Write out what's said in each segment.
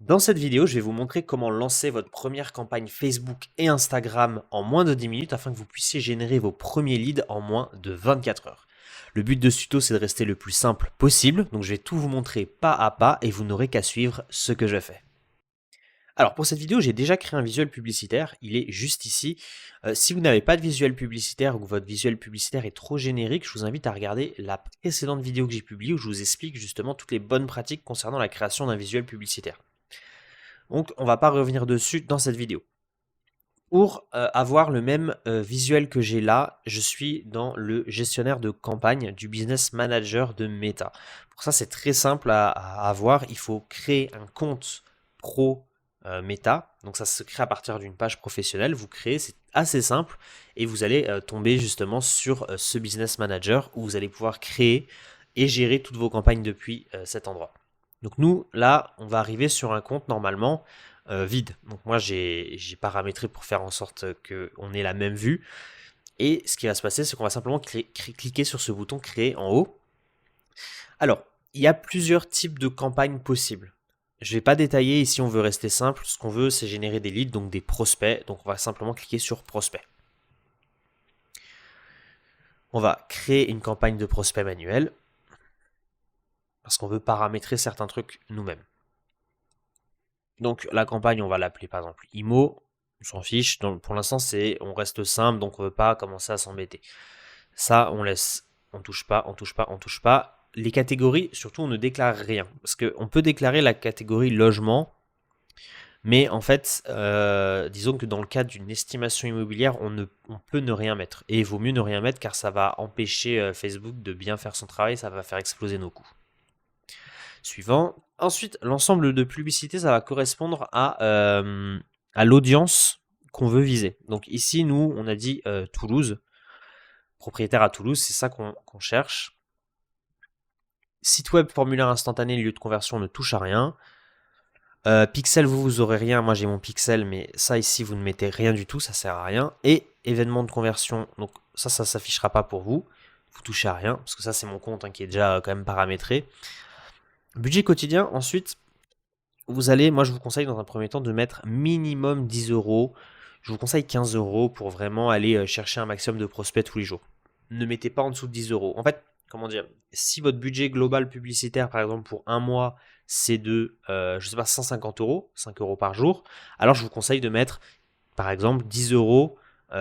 Dans cette vidéo, je vais vous montrer comment lancer votre première campagne Facebook et Instagram en moins de 10 minutes afin que vous puissiez générer vos premiers leads en moins de 24 heures. Le but de ce tuto, c'est de rester le plus simple possible, donc je vais tout vous montrer pas à pas et vous n'aurez qu'à suivre ce que je fais. Alors pour cette vidéo, j'ai déjà créé un visuel publicitaire, il est juste ici. Si vous n'avez pas de visuel publicitaire ou que votre visuel publicitaire est trop générique, je vous invite à regarder la précédente vidéo que j'ai publiée où je vous explique justement toutes les bonnes pratiques concernant la création d'un visuel publicitaire. Donc on ne va pas revenir dessus dans cette vidéo. Pour avoir le même visuel que j'ai là, je suis dans le gestionnaire de campagne du Business Manager de Meta. Pour ça, c'est très simple à avoir. Il faut créer un compte pro Meta. Donc ça se crée à partir d'une page professionnelle. Vous créez, c'est assez simple. Et vous allez tomber justement sur ce Business Manager où vous allez pouvoir créer et gérer toutes vos campagnes depuis cet endroit. Donc nous, là, on va arriver sur un compte normalement vide. Donc moi, j'ai paramétré pour faire en sorte qu'on ait la même vue. Et ce qui va se passer, c'est qu'on va simplement cliquer sur ce bouton créer en haut. Alors, il y a plusieurs types de campagnes possibles. Je ne vais pas détailler ici, on veut rester simple. Ce qu'on veut, c'est générer des leads, donc des prospects. Donc on va simplement cliquer sur prospect. On va créer une campagne de prospect manuel parce qu'on veut paramétrer certains trucs nous-mêmes. Donc la campagne, on va l'appeler par exemple IMO, on s'en fiche. Donc, pour l'instant, on reste simple, donc on ne veut pas commencer à s'embêter. Ça, on laisse, on touche pas, on touche pas, on touche pas. Les catégories, surtout, on ne déclare rien. Parce qu'on peut déclarer la catégorie logement, mais en fait, disons que dans le cadre d'une estimation immobilière, on peut ne rien mettre. Et il vaut mieux ne rien mettre car ça va empêcher Facebook de bien faire son travail, ça va faire exploser nos coûts. Suivant. Ensuite, l'ensemble de publicités, ça va correspondre à l'audience qu'on veut viser. Donc ici, nous, on a dit Toulouse, propriétaire à Toulouse, c'est ça qu'on cherche. Site web, formulaire instantané, lieu de conversion, ne touche à rien. Pixel, vous aurez rien. Moi, j'ai mon pixel, mais ça ici, vous ne mettez rien du tout, ça sert à rien. Et événement de conversion, donc ça s'affichera pas pour vous. Vous touchez à rien, parce que ça, c'est mon compte qui est déjà quand même paramétré. Budget quotidien, ensuite, vous allez, moi je vous conseille dans un premier temps de mettre minimum 10 euros. Je vous conseille 15 euros pour vraiment aller chercher un maximum de prospects tous les jours. Ne mettez pas en dessous de 10 euros. En fait, comment dire, si votre budget global publicitaire, par exemple pour un mois, c'est de, je sais pas, 150 euros, 5 euros par jour, alors je vous conseille de mettre, par exemple, 10 euros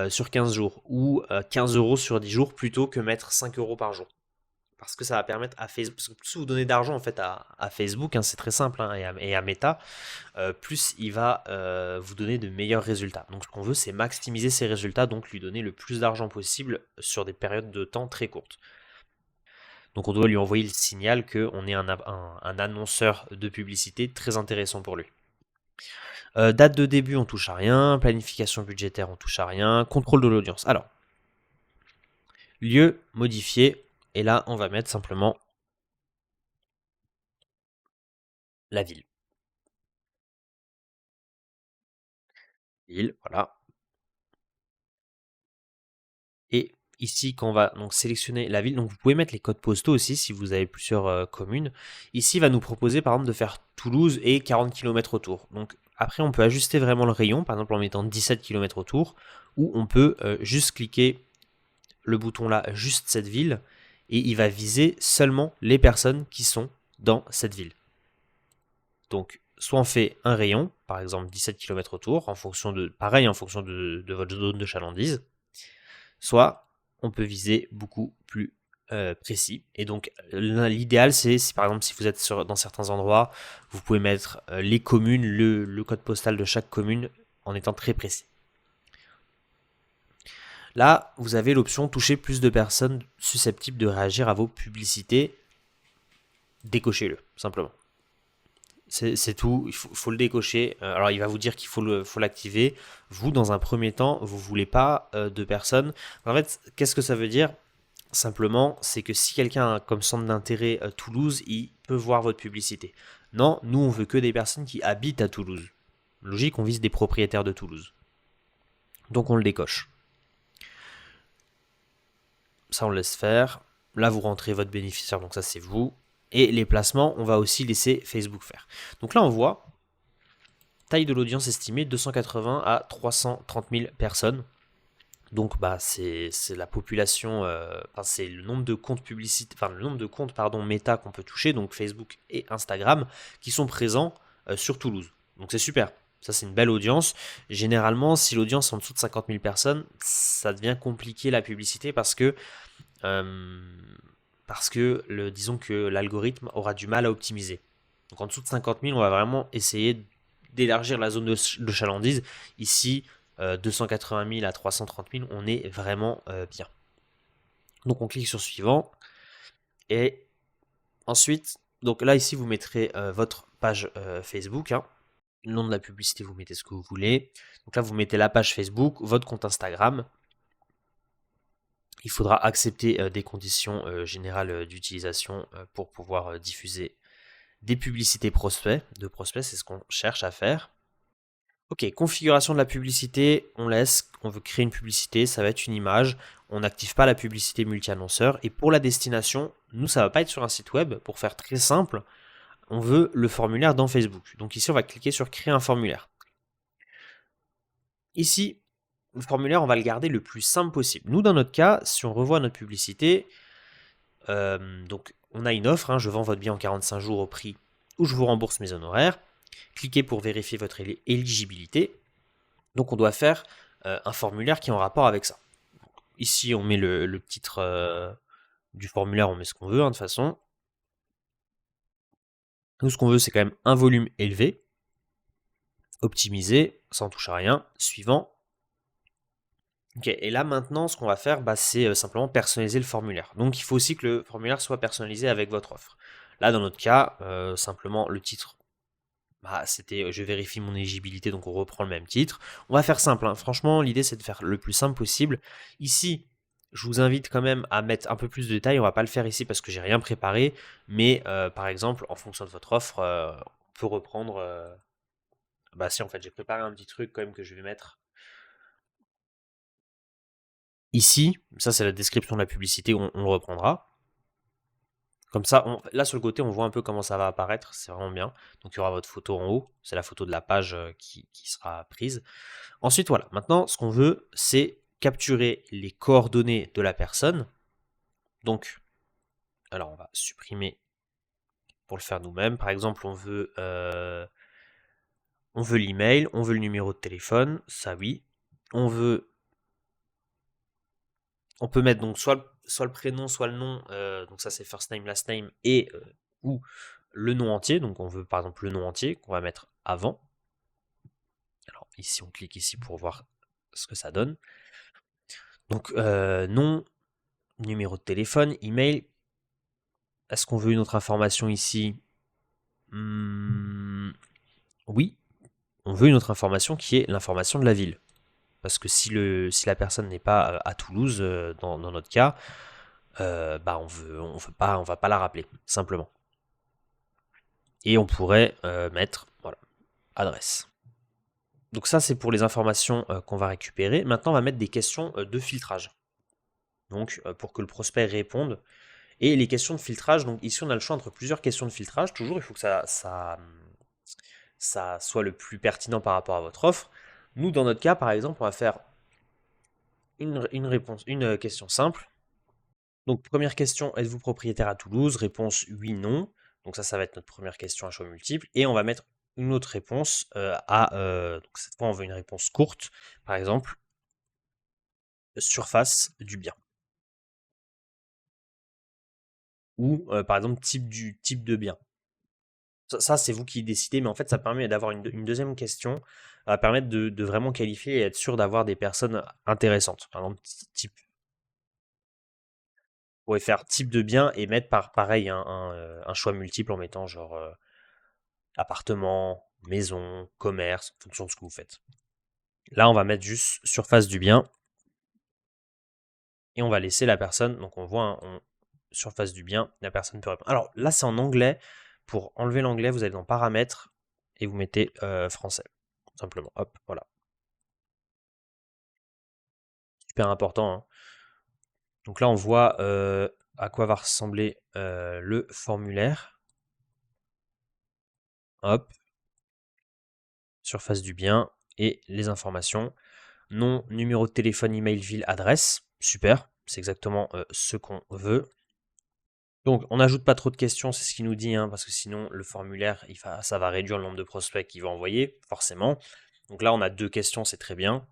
sur 15 jours ou 15 euros sur 10 jours plutôt que mettre 5 euros par jour parce que ça va permettre à Facebook, parce que plus vous donnez d'argent en fait à Facebook, hein, c'est très simple, hein, et à Meta, plus il va vous donner de meilleurs résultats. Donc ce qu'on veut, c'est maximiser ses résultats, donc lui donner le plus d'argent possible sur des périodes de temps très courtes. Donc on doit lui envoyer le signal qu'on est un annonceur de publicité très intéressant pour lui. Date de début, on touche à rien. Planification budgétaire, on touche à rien. Contrôle de l'audience. Alors, lieu modifié. Et là, on va mettre simplement la ville. Ville, voilà. Et ici, quand on va donc sélectionner la ville, donc vous pouvez mettre les codes postaux aussi si vous avez plusieurs communes. Ici, il va nous proposer par exemple de faire Toulouse et 40 km autour. Donc après, on peut ajuster vraiment le rayon, par exemple en mettant 17 km autour, ou on peut juste cliquer le bouton là, juste cette ville, et il va viser seulement les personnes qui sont dans cette ville. Donc, soit on fait un rayon, par exemple 17 km autour, en fonction de votre zone de chalandise, soit on peut viser beaucoup plus précis. Et donc l'idéal, c'est si par exemple si vous êtes dans certains endroits, vous pouvez mettre les communes, le code postal de chaque commune en étant très précis. Là, vous avez l'option toucher plus de personnes susceptibles de réagir à vos publicités. Décochez-le, simplement. C'est tout, il faut le décocher. Alors il va vous dire qu'il faut l'activer. Vous, dans un premier temps, vous ne voulez pas de personnes. En fait, qu'est-ce que ça veut dire? Simplement, c'est que si quelqu'un a comme centre d'intérêt Toulouse, il peut voir votre publicité. Non, nous on veut que des personnes qui habitent à Toulouse. Logique, on vise des propriétaires de Toulouse. Donc on le décoche. Ça on le laisse faire. Là vous rentrez votre bénéficiaire, donc ça c'est vous. Et les placements, on va aussi laisser Facebook faire. Donc là on voit taille de l'audience estimée 280 à 330 000 personnes. Donc c'est la population, c'est le nombre de comptes publicitaires, enfin le nombre de comptes Meta qu'on peut toucher, donc Facebook et Instagram, qui sont présents sur Toulouse. Donc c'est super. Ça, c'est une belle audience. Généralement, si l'audience est en dessous de 50 000 personnes, ça devient compliqué la publicité parce que disons que l'algorithme aura du mal à optimiser. Donc en dessous de 50 000, on va vraiment essayer d'élargir la zone de chalandise. Ici, 280 000 à 330 000, on est vraiment bien. Donc on clique sur suivant. Et ensuite, donc là ici, vous mettrez votre page Facebook. Le nom de la publicité, vous mettez ce que vous voulez. Donc là, vous mettez la page Facebook, votre compte Instagram. Il faudra accepter des conditions générales d'utilisation pour pouvoir diffuser des publicités prospects. C'est ce qu'on cherche à faire. Ok, configuration de la publicité, on veut créer une publicité, ça va être une image, on n'active pas la publicité multi-annonceur. Et pour la destination, nous, ça va pas être sur un site web. Pour faire très simple, on veut le formulaire dans Facebook. Donc ici, on va cliquer sur créer un formulaire. Ici, le formulaire, on va le garder le plus simple possible. Nous, dans notre cas, si on revoit notre publicité, donc on a une offre, je vends votre bien en 45 jours au prix où je vous rembourse mes honoraires. Cliquez pour vérifier votre éligibilité. Donc on doit faire un formulaire qui est en rapport avec ça. Ici, on met le titre du formulaire, on met ce qu'on veut de toute façon. Nous, ce qu'on veut, c'est quand même un volume élevé, optimisé, ça ne touche à rien. Suivant. Ok, et là maintenant, ce qu'on va faire, c'est simplement personnaliser le formulaire. Donc il faut aussi que le formulaire soit personnalisé avec votre offre. Là, dans notre cas, simplement le titre, c'était je vérifie mon éligibilité, donc on reprend le même titre. On va faire simple, franchement, l'idée c'est de faire le plus simple possible. Ici, je vous invite quand même à mettre un peu plus de détails. On va pas le faire ici parce que j'ai rien préparé, mais par exemple, en fonction de votre offre, on peut reprendre. Si, en fait, j'ai préparé un petit truc quand même que je vais mettre. Ici, ça c'est la description de la publicité, on le reprendra. Comme ça, là sur le côté, on voit un peu comment ça va apparaître, c'est vraiment bien. Donc il y aura votre photo en haut, c'est la photo de la page qui sera prise. Ensuite, voilà, maintenant ce qu'on veut, c'est capturer les coordonnées de la personne. Donc, alors on va supprimer pour le faire nous-mêmes. Par exemple, on veut l'email, on veut le numéro de téléphone, ça oui. On peut mettre donc soit le prénom, soit le nom, donc ça c'est first name, last name, et ou le nom entier, donc on veut par exemple le nom entier qu'on va mettre avant. Alors ici on clique ici pour voir ce que ça donne. Donc nom, numéro de téléphone, email. Est-ce qu'on veut une autre information ici? Oui, on veut une autre information qui est l'information de la ville. Parce que si la personne n'est pas à Toulouse, dans notre cas, on va pas la rappeler, simplement. Et on pourrait mettre, voilà, adresse. Donc ça, c'est pour les informations qu'on va récupérer. Maintenant, on va mettre des questions de filtrage. Donc, pour que le prospect réponde. Et les questions de filtrage, donc ici, on a le choix entre plusieurs questions de filtrage. Toujours, il faut que ça soit le plus pertinent par rapport à votre offre. Nous, dans notre cas, par exemple, on va faire une question simple. Donc, première question, êtes-vous propriétaire à Toulouse? Réponse oui, non. Donc ça va être notre première question à choix multiple. Et on va mettre une autre réponse donc cette fois, on veut une réponse courte. Par exemple, surface du bien. Ou par exemple, type de bien. Ça, c'est vous qui décidez, mais en fait, ça permet d'avoir une deuxième question. Ça va permettre de vraiment qualifier et être sûr d'avoir des personnes intéressantes. Par exemple, type. Vous pouvez faire type de bien et mettre pareil un choix multiple en mettant genre appartement, maison, commerce, en fonction de ce que vous faites. Là, on va mettre juste surface du bien. Et on va laisser la personne, donc on voit surface du bien, la personne peut répondre. Alors là, c'est en anglais. Pour enlever l'anglais, vous allez dans paramètres et vous mettez français. Simplement, hop, voilà. Super important. Donc là, on voit à quoi va ressembler le formulaire. Hop. surface du bien et les informations. Nom, numéro de téléphone, email, ville, adresse. Super, c'est exactement ce qu'on veut. Donc, on n'ajoute pas trop de questions, c'est ce qu'il nous dit, hein, parce que sinon, le formulaire, ça va réduire le nombre de prospects qu'il va envoyer, forcément. Donc là, on a 2 questions, c'est très bien.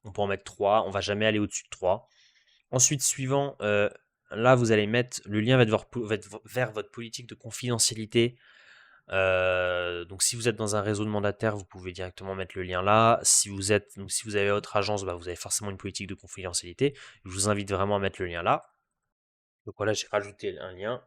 On peut en mettre 3, on va jamais aller au-dessus de 3. Ensuite, suivant, là, vous allez mettre le lien vers votre politique de confidentialité. Donc, si vous êtes dans un réseau de mandataires, vous pouvez directement mettre le lien là. Si vous avez votre agence, vous avez forcément une politique de confidentialité. Je vous invite vraiment à mettre le lien là. Donc voilà, j'ai rajouté un lien.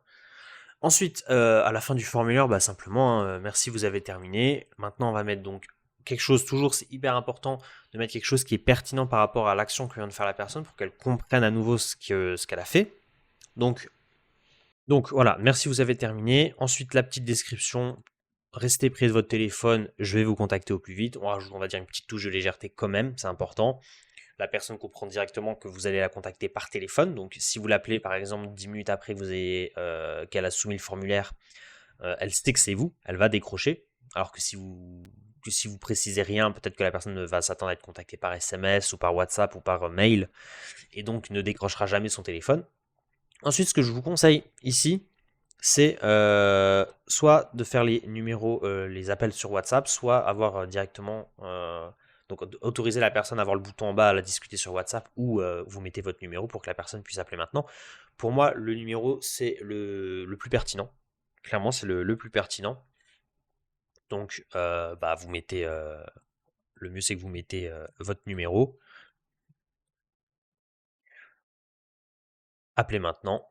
Ensuite, à la fin du formulaire, simplement, merci, vous avez terminé. Maintenant, on va mettre donc quelque chose, toujours, c'est hyper important de mettre quelque chose qui est pertinent par rapport à l'action que vient de faire la personne pour qu'elle comprenne à nouveau ce qu'elle a fait. Donc voilà, merci, vous avez terminé. Ensuite, la petite description. Restez près de votre téléphone, je vais vous contacter au plus vite. On rajoute, on va dire, une petite touche de légèreté quand même, c'est important. La personne comprend directement que vous allez la contacter par téléphone. Donc, si vous l'appelez, par exemple, 10 minutes après qu'elle a soumis le formulaire, elle sait que c'est vous, elle va décrocher. Alors que si vous précisez rien, peut-être que la personne va s'attendre à être contactée par SMS ou par WhatsApp ou par mail, et donc ne décrochera jamais son téléphone. Ensuite, ce que je vous conseille ici, c'est soit de faire les numéros, les appels sur WhatsApp, soit avoir directement, donc autoriser la personne à avoir le bouton en bas à la discuter sur WhatsApp, ou vous mettez votre numéro pour que la personne puisse appeler maintenant. Pour moi, le numéro, c'est le plus pertinent. Clairement, c'est le plus pertinent. Donc, vous mettez, le mieux c'est que vous mettez votre numéro. Appelez maintenant.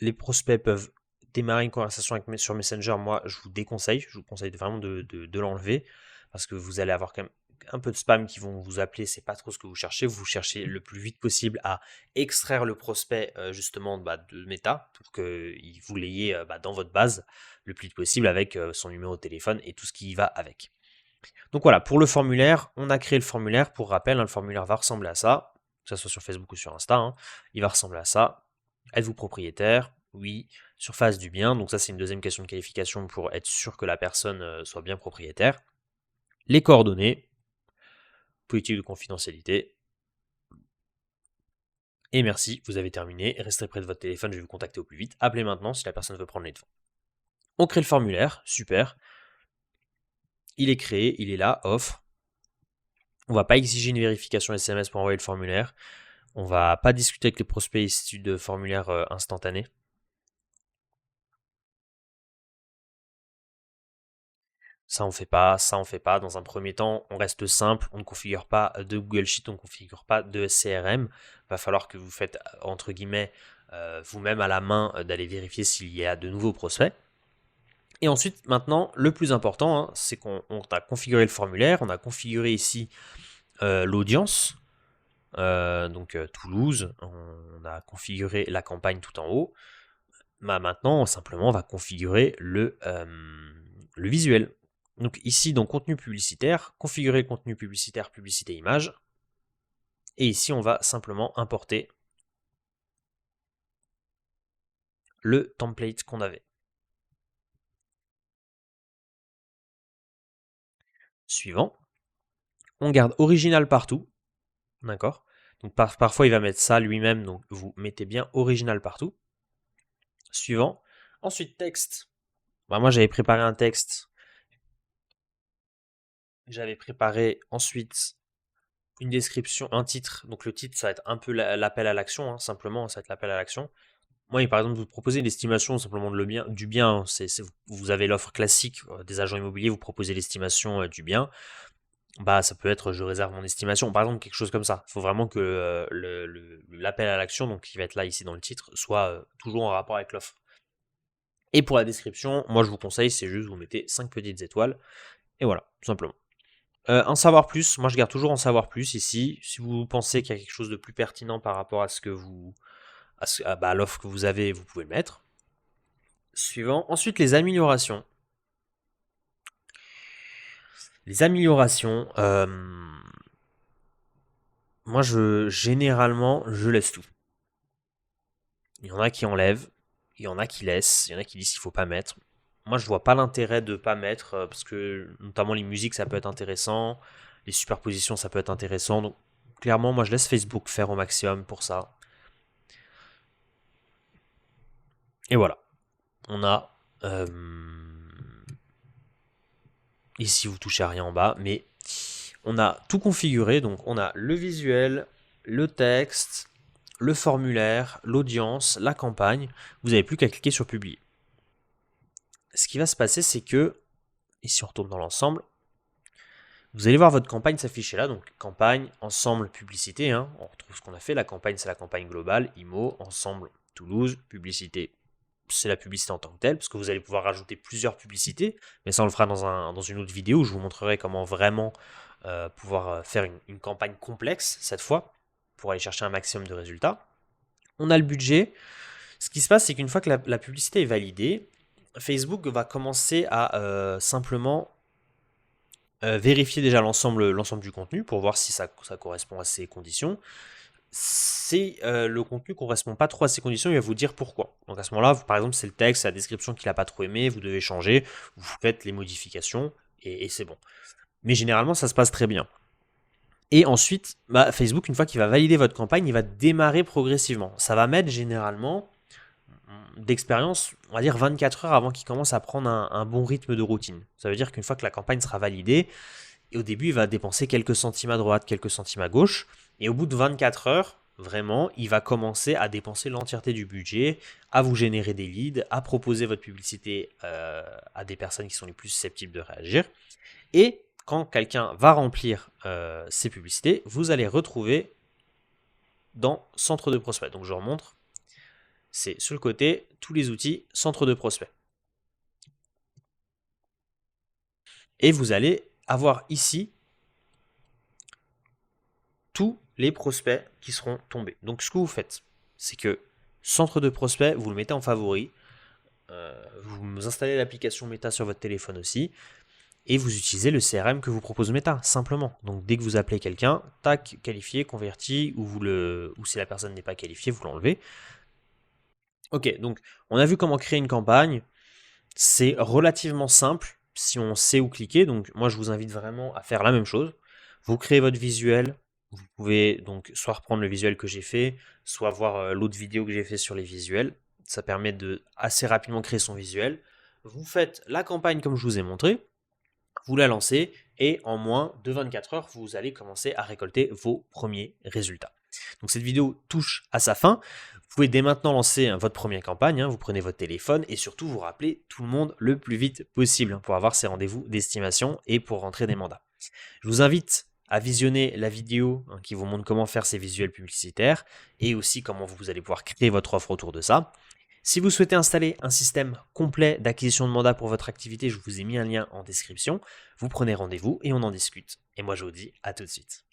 Les prospects peuvent démarrer une conversation sur Messenger. Moi, je vous conseille vraiment de l'enlever, parce que vous allez avoir quand même un peu de spam qui vont vous appeler, c'est pas trop ce que vous cherchez. Vous cherchez le plus vite possible à extraire le prospect justement de Meta pour que vous l'ayez dans votre base le plus vite possible avec son numéro de téléphone et tout ce qui va avec. Donc voilà, pour le formulaire, on a créé le formulaire. Pour rappel, le formulaire va ressembler à ça, que ce soit sur Facebook ou sur Insta, il va ressembler à ça. Êtes-vous propriétaire? Oui. Surface du bien, donc ça c'est une deuxième question de qualification pour être sûr que la personne soit bien propriétaire. Les coordonnées, politique de confidentialité. Et merci, vous avez terminé. Restez près de votre téléphone, je vais vous contacter au plus vite. Appelez maintenant si la personne veut prendre les devants. On crée le formulaire, super. Il est créé, il est là, offre. On ne va pas exiger une vérification SMS pour envoyer le formulaire. On ne va pas discuter avec les prospects issus de formulaires instantanés. Ça on fait pas. Dans un premier temps, on reste simple, on ne configure pas de Google Sheet, on ne configure pas de CRM. Va falloir que vous faites, entre guillemets, vous-même à la main, d'aller vérifier s'il y a de nouveaux prospects. Et ensuite, maintenant, le plus important, c'est qu'on a configuré le formulaire, on a configuré ici l'audience, donc Toulouse, on a configuré la campagne tout en haut. Maintenant, simplement, on va configurer le visuel. Donc ici, dans contenu publicitaire, configurer le contenu publicitaire, publicité image. Et ici, on va simplement importer le template qu'on avait. Suivant. On garde original partout. D'accord. Donc parfois, il va mettre ça lui-même, donc vous mettez bien original partout. Suivant. Ensuite, texte. Moi, j'avais préparé un texte. J'avais préparé ensuite une description, un titre. Donc le titre, ça va être un peu l'appel à l'action, simplement, ça va être l'appel à l'action. Moi, par exemple, vous proposez l'estimation simplement du bien. Vous avez l'offre classique des agents immobiliers, vous proposez l'estimation du bien. Ça peut être je réserve mon estimation, par exemple, quelque chose comme ça. Il faut vraiment que l'appel à l'action, donc qui va être là ici dans le titre, soit toujours en rapport avec l'offre. Et pour la description, moi je vous conseille, c'est juste vous mettez 5 petites étoiles. Et voilà, tout simplement. En savoir plus, moi je garde toujours en savoir plus ici. Si vous pensez qu'il y a quelque chose de plus pertinent par rapport à ce que à l'offre que vous avez, vous pouvez le mettre. Suivant. Ensuite, les améliorations. Les améliorations, moi généralement, je laisse tout. Il y en a qui enlèvent, il y en a qui laissent, il y en a qui disent qu'il ne faut pas mettre. moi je vois pas l'intérêt de pas mettre, parce que notamment les musiques ça peut être intéressant, les superpositions ça peut être intéressant, donc clairement moi je laisse Facebook faire au maximum pour ça. Et voilà, on a ici vous touchez à rien en bas, mais on a tout configuré, donc on a le visuel, le texte, le formulaire, l'audience, la campagne. Vous n'avez plus qu'à cliquer sur publier. Ce qui va se passer, c'est que, et si on retourne dans l'ensemble, vous allez voir votre campagne s'afficher là, donc campagne, ensemble, publicité, hein. On retrouve ce qu'on a fait, la campagne c'est la campagne globale, IMO, ensemble, Toulouse, publicité, c'est la publicité en tant que telle, parce que vous allez pouvoir rajouter plusieurs publicités, mais ça on le fera dans une autre vidéo où je vous montrerai comment vraiment pouvoir faire une campagne complexe cette fois, pour aller chercher un maximum de résultats. On a le budget. Ce qui se passe, c'est qu'une fois que la publicité est validée, Facebook va commencer à simplement vérifier déjà l'ensemble du contenu pour voir si ça correspond à ces conditions. Si le contenu ne correspond pas trop à ces conditions, il va vous dire pourquoi. Donc à ce moment-là, par exemple, c'est le texte, la description qu'il n'a pas trop aimé, vous devez changer, vous faites les modifications et c'est bon. Mais généralement, ça se passe très bien. Et ensuite, Facebook, une fois qu'il va valider votre campagne, il va démarrer progressivement. Ça va mettre généralement d'expérience, on va dire 24 heures avant qu'il commence à prendre un bon rythme de routine. Ça veut dire qu'une fois que la campagne sera validée, et au début, il va dépenser quelques centimes à droite, quelques centimes à gauche, et au bout de 24 heures, vraiment, il va commencer à dépenser l'entièreté du budget, à vous générer des leads, à proposer votre publicité à des personnes qui sont les plus susceptibles de réagir. Et quand quelqu'un va remplir ses publicités, vous allez retrouver dans Centre de prospect. Donc je remontre. C'est sur le côté, tous les outils, Centre de prospect. Et vous allez avoir ici tous les prospects qui seront tombés. Donc ce que vous faites, c'est que Centre de prospect, vous le mettez en favori. Vous installez l'application Meta sur votre téléphone aussi. Et vous utilisez le CRM que vous propose Meta, simplement. Donc dès que vous appelez quelqu'un, tac, qualifié, converti, ou si la personne n'est pas qualifiée, vous l'enlevez. Ok, donc on a vu comment créer une campagne. C'est relativement simple si on sait où cliquer. Donc moi je vous invite vraiment à faire la même chose. Vous créez votre visuel. Vous pouvez donc soit reprendre le visuel que j'ai fait, soit voir l'autre vidéo que j'ai fait sur les visuels. Ça permet de assez rapidement créer son visuel. Vous faites la campagne comme je vous ai montré. Vous la lancez et en moins de 24 heures, vous allez commencer à récolter vos premiers résultats. Donc cette vidéo touche à sa fin. Vous pouvez dès maintenant lancer votre première campagne. Vous prenez votre téléphone et surtout vous rappelez tout le monde le plus vite possible pour avoir ces rendez-vous d'estimation et pour rentrer des mandats. Je vous invite à visionner la vidéo qui vous montre comment faire ces visuels publicitaires et aussi comment vous allez pouvoir créer votre offre autour de ça. Si vous souhaitez installer un système complet d'acquisition de mandats pour votre activité, je vous ai mis un lien en description. Vous prenez rendez-vous et on en discute. Et moi je vous dis à tout de suite.